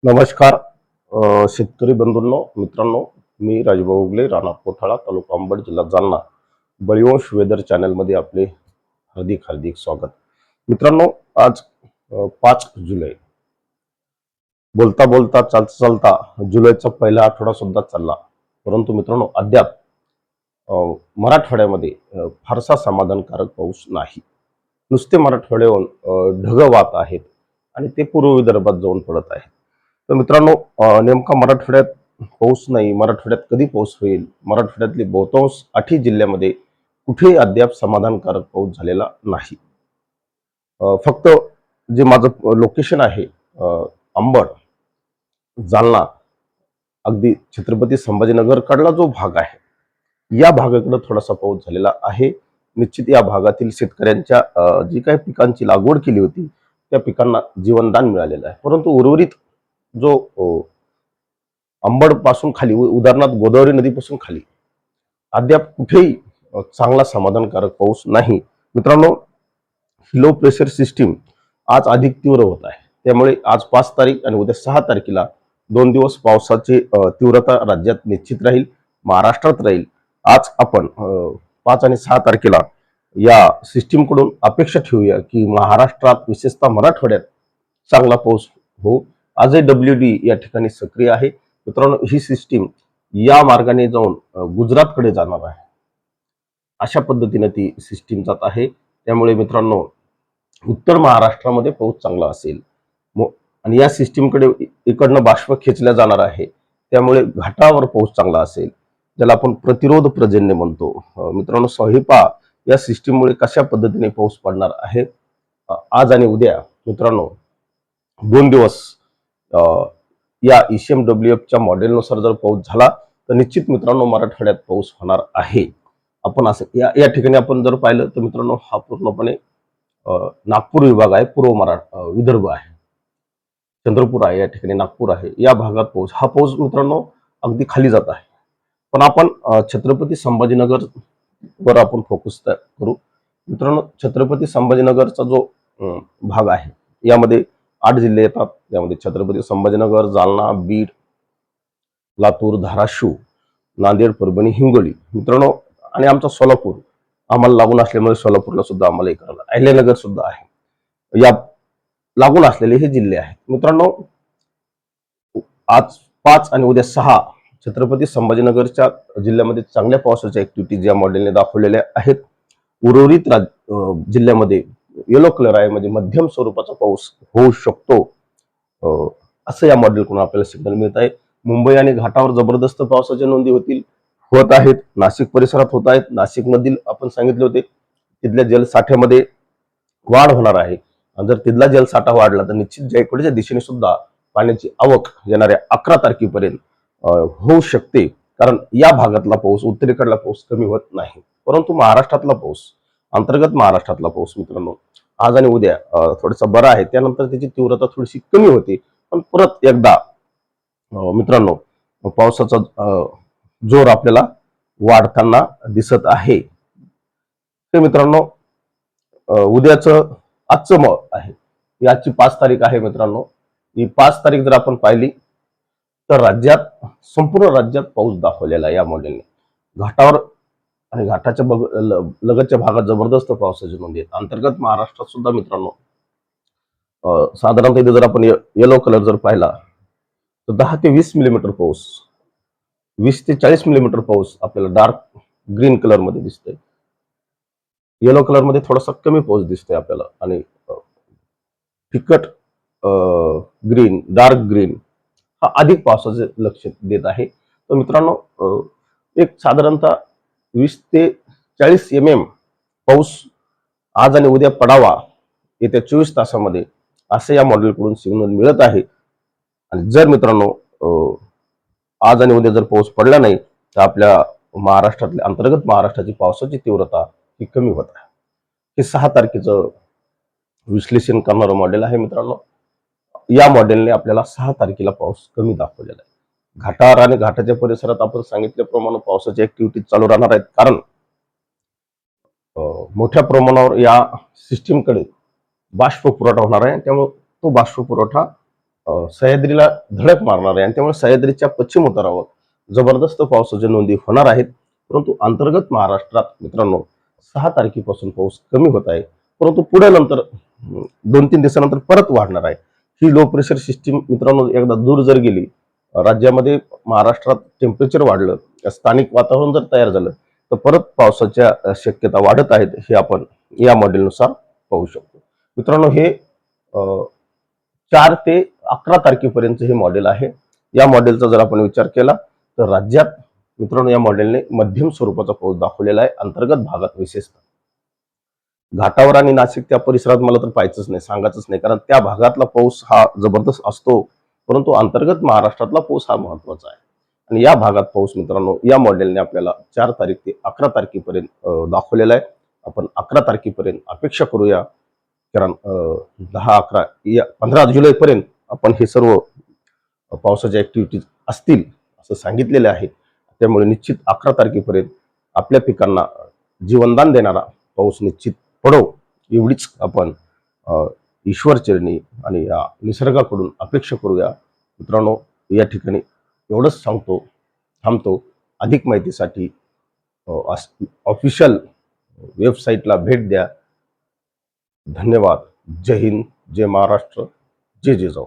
नमस्कार शेतकरी बंधूंनो मित्रांनो, मी राजभाऊ उगले, राणा कोठाळा, तालुका अंबड, जिल्हा जालना. बळीवंश वेदर चॅनलमध्ये आपले हार्दिक हार्दिक स्वागत. मित्रांनो, आज 5 जुलै. बोलता बोलता चालता चालता जुलैचा पहिला आठवडा सुद्धा चालला, परंतु मित्रांनो अद्याप मराठवाड्यामध्ये फारसा समाधानकारक पाऊस नाही. नुसते मराठवाड्यावर ढग वाहत आहेत आणि ते पूर्व विदर्भात जाऊन पडत आहेत. तर मित्रांनो, नेमका मराठवाड्यात पाऊस नाही. मराठवाड्यात कधी पाऊस होईल? मराठवाड्यातले बहुतांश 8 जिल्ह्यामध्ये कुठेही अद्याप समाधानकारक पाऊस झालेला नाही. फक्त जे माझं लोकेशन आहे, अंबड, जालना, अगदी छत्रपती संभाजीनगर कडला जो भाग आहे, या भागाकडे थोडासा पाऊस झालेला आहे. निश्चित या भागातील शेतकऱ्यांच्या जी काही पिकांची लागवड केली होती त्या पिकांना जीवनदान मिळालेलं आहे. परंतु उर्वरित जो अंबड पासून खाली, उदाहरणार्थ गोदावरी नदीपासून खाली अद्याप कुठेही चांगला समाधानकारक पाऊस नाही. मित्रांनो, लो प्रेशर सिस्टीम आज अधिक तीव्र होत आहे. त्यामुळे आज 5 तारीख आणि उद्या 6 तारखेला 2 दिवस पावसाची तीव्रता राज्यात निश्चित राहील, महाराष्ट्रात राहील. आज आपण 5 आणि 6 तारखेला या सिस्टीम कडून अपेक्षा ठेवूया की महाराष्ट्रात, विशेषतः मराठवाड्यात चांगला पाऊस हो. आजही WD या ठिकाणी सक्रिय आहे. मित्रांनो, ही सिस्टीम या मार्गाने जाऊन गुजरातकडे जाणार आहे. अशा पद्धतीने ती सिस्टीम जात आहे. त्यामुळे मित्रांनो, उत्तर महाराष्ट्रामध्ये पाऊस चांगला असेल आणि या सिस्टीमकडे इकडनं बाष्प खेचल्या जाणार आहे. त्यामुळे घाटावर पाऊस चांगला असेल, ज्याला आपण प्रतिरोध पर्जन्य म्हणतो. मित्रांनो, सहिपा या सिस्टीममुळे कशा पद्धतीने पाऊस पडणार आहे. आज आणि उद्या मित्रांनो 2 दिवस या ECMWFच्या मॉडेलनुसार जर पाऊस झाला तर निश्चित मित्रांनो मराठवाड्यात पाऊस होणार आहे. आपण असं या ठिकाणी आपण जर पाहिलं तर मित्रांनो, हा पूर्णपणे नागपूर विभाग आहे, पूर्व विदर्भ आहे, चंद्रपूर आहे, या ठिकाणी नागपूर आहे. या भागात पाऊस, हा पाऊस मित्रांनो अगदी खाली जात आहे. पण आपण छत्रपती संभाजीनगर वर आपण फोकस करू. मित्रांनो, छत्रपती संभाजीनगरचा जो भाग आहे, यामध्ये 8 जिल्हे येतात. त्यामध्ये छत्रपती संभाजीनगर, जालना, बीड, लातूर, धाराशिव, नांदेड, परभणी, हिंगोली मित्रांनो, आणि आमचा सोलापूर आम्हाला लागून असल्यामुळे सोलापूरला सुद्धा आम्हाला हे करायला, अहिल्यानगर सुद्धा आहे. या लागून असलेले हे जिल्हे आहेत. मित्रांनो, आज 5 आणि उद्या 6 छत्रपती संभाजीनगरच्या जिल्ह्यामध्ये चांगल्या पावसाच्या ऍक्टिव्हिटीज या मॉडेलने दाखवलेल्या आहेत. उर्वरित जिल्ह्यामध्ये येलो कलर आहे, म्हणजे मध्यम स्वरूपाचा पाऊस होऊ शकतो, असं या मॉडेलकडून आपल्याला सिग्नल मिळत आहे. मुंबई आणि घाटावर जबरदस्त पावसाच्या नोंदी होत आहेत. नाशिक परिसरात होत आहेत. नाशिक मधील आपण सांगितले होते, तिथल्या जलसाठ्यामध्ये वाढ होणार आहे. आणि जर तिथला जलसाठा वाढला तर निश्चित जायकवाडीच्या दिशेने सुद्धा पाण्याची आवक येणाऱ्या 11 तारखेपर्यंत होऊ शकते. कारण या भागातला पाऊस, उत्तरेकडला पाऊस कमी होत नाही. परंतु महाराष्ट्रातला पाऊस, अंतर्गत महाराष्ट्रातला पाऊस मित्रांनो आज आणि उद्या थोडासा बरा आहे. त्यानंतर त्याची तीव्रता थोडीशी कमी होते. पण परत एकदा मित्रांनो पावसाचा जोर आपल्याला वाढताना दिसत आहे. ते मित्रांनो, उद्याचं आजचं आहे, याची 5 तारीख आहे मित्रांनो. ही 5 तारीख जर आपण पाहिली तर राज्यात, संपूर्ण राज्यात पाऊस दाखवलेला आहे या मॉडेलने. घाटावर आणि घाटाच्या लगतच्या भागात जबरदस्त पावसाची नोंदी आहेत. अंतर्गत महाराष्ट्रात सुद्धा मित्रांनो साधारणतः इथे जर आपण येलो कलर जर पाहिला तर 10 ते 20 मिलीमीटर पाऊस, 20 ते 40 मिलीमीटर पाऊस आपल्याला डार्क ग्रीन कलर मध्ये दिसतोय. येलो कलर मध्ये थोडासा कमी पाऊस दिसतोय आपल्याला, आणि फिकट ग्रीन, डार्क ग्रीन हा अधिक पावसाचे लक्ष देत आहे. तर मित्रांनो, एक साधारणतः 20 ते 40 mm पाऊस आज आणि उद्या पडावा येत्या 24 तासामध्ये, असं या मॉडेलकडून सिग्नल मिळत आहे. आणि जर मित्रांनो आज आणि उद्या जर पाऊस पडला नाही तर आपल्या महाराष्ट्रातल्या, अंतर्गत महाराष्ट्राची पावसाची तीव्रता ही कमी होत आहे. हे 6 तारखेचं विश्लेषण करणारं मॉडेल आहे मित्रांनो. या मॉडेलने आपल्याला 6 तारखेला पाऊस कमी दाखवलेला आहे. घाटावर आणि घाटाच्या परिसरात आपण सांगितल्याप्रमाणे पावसाची ऍक्टिव्हिटी चालू राहणार आहेत. कारण मोठ्या प्रमाणावर या सिस्टीमकडे बाष्प पुरवठा होणार आहे. त्यामुळे तो बाष्प पुरवठा सह्याद्रीला धडक मारणार आहे आणि त्यामुळे सह्याद्रीच्या पश्चिम उतारावर जबरदस्त पावसाच्या नोंदी होणार आहेत. परंतु अंतर्गत महाराष्ट्रात मित्रांनो 6 तारखेपासून पाऊस कमी होत आहे. परंतु पुढे नंतर 2-3 दिवसानंतर परत वाढणार आहे. ही लो प्रेशर सिस्टीम मित्रांनो एकदा दूर जर गेली, राज्यामध्ये महाराष्ट्रात टेम्परेचर वाढलं, स्थानिक वातावरण जर तयार झालं, तर परत पावसाच्या शक्यता वाढत आहेत. हे आपण या मॉडेलनुसार पाहू शकतो. मित्रांनो हे 4 ते 11 तारखेपर्यंत हे मॉडेल आहे. या मॉडेलचा जर आपण विचार केला तर राज्यात मित्रांनो या मॉडेलने मध्यम स्वरूपाचा पाऊस दाखवलेला आहे. अंतर्गत भागात विशेषतः घाटावर आणि नाशिक त्या परिसरात मला तर पाहायचंच नाही, सांगायचंच नाही, कारण त्या भागातला पाऊस हा जबरदस्त असतो. परंतु अंतर्गत महाराष्ट्रातला पाऊस हा महत्वाचा आहे. आणि या भागात पाऊस मित्रांनो या मॉडेलने आपल्याला 4 तारीख ते 11 तारखेपर्यंत दाखवलेला आहे. आपण 11 तारखेपर्यंत अपेक्षा करूया, कारण 10-11 या 15 जुलैपर्यंत आपण हे सर्व पावसाच्या ऍक्टिव्हिटीज असतील असं सांगितलेले आहे. त्यामुळे निश्चित 11 तारखेपर्यंत आपल्या पिकांना जीवनदान देणारा पाऊस निश्चित पडो, एवढीच आपण ईश्वरचरणी आणि या निसर्गाकडून अपेक्षा करूया. मित्रांनो या ठिकाणी एवढंच सांगतो, थांबतो. अधिक माहितीसाठी ऑफिशियल वेबसाईटला भेट द्या. धन्यवाद. जय हिंद, जय महाराष्ट्र, जय जिजाऊ.